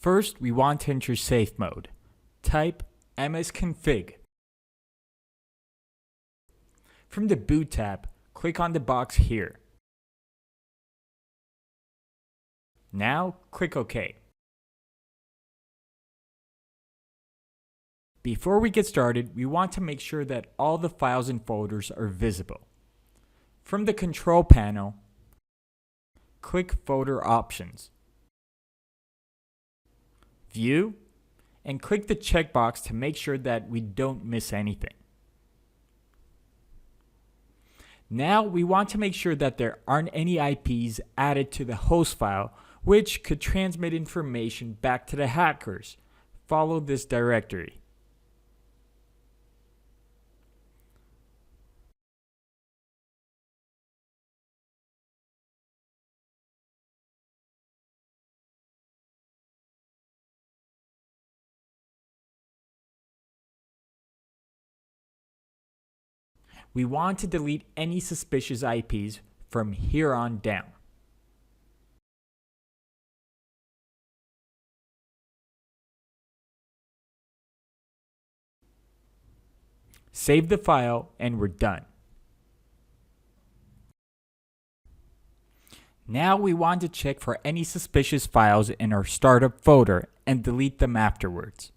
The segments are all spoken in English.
First, we want to enter safe mode. Type msconfig. From the boot tab, click on the box here. Now, click OK. Before we get started, we want to make sure that all the files and folders are visible. From the control panel, click Folder Options, View, and click the checkbox to make sure that we don't miss anything. Now we want to make sure that there aren't any IPs added to the host file which could transmit information back to the hackers. Follow this directory. We want to delete any suspicious IPs from here on down. Save the file and we're done. Now we want to check for any suspicious files in our startup folder and delete them afterwards.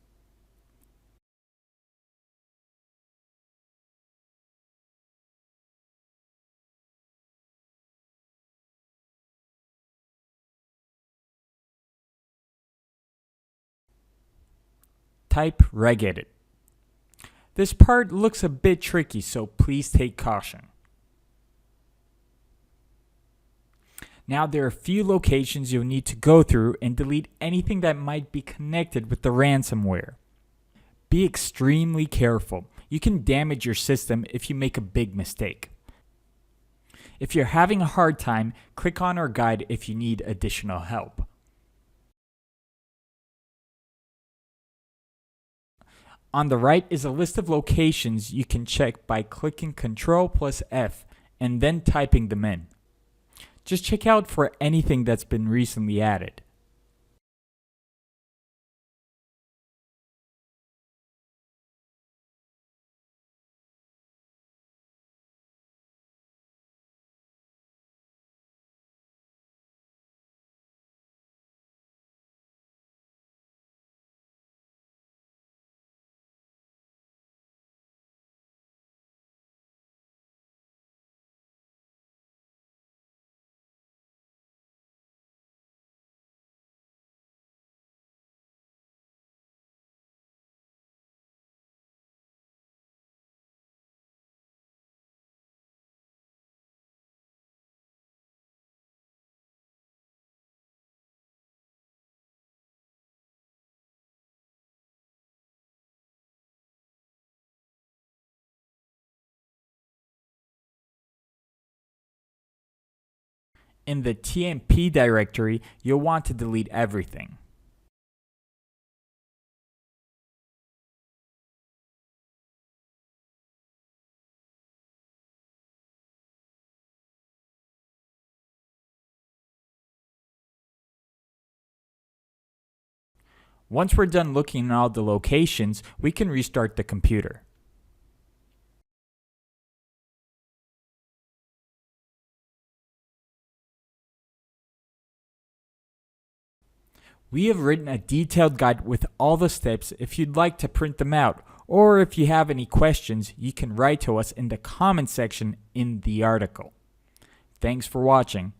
Type regedit. This part looks a bit tricky, so please take caution. Now there are a few locations you'll need to go through and delete anything that might be connected with the ransomware. Be extremely careful. You can damage your system if you make a big mistake. If you're having a hard time, click on our guide if you need additional help. On the right is a list of locations you can check by clicking Ctrl+F and then typing them in. Just check out for anything that's been recently added. In the TMP directory, you'll want to delete everything. Once we're done looking at all the locations, we can restart the computer. We have written a detailed guide with all the steps if you'd like to print them out, or if you have any questions, you can write to us in the comment section in the article. Thanks for watching.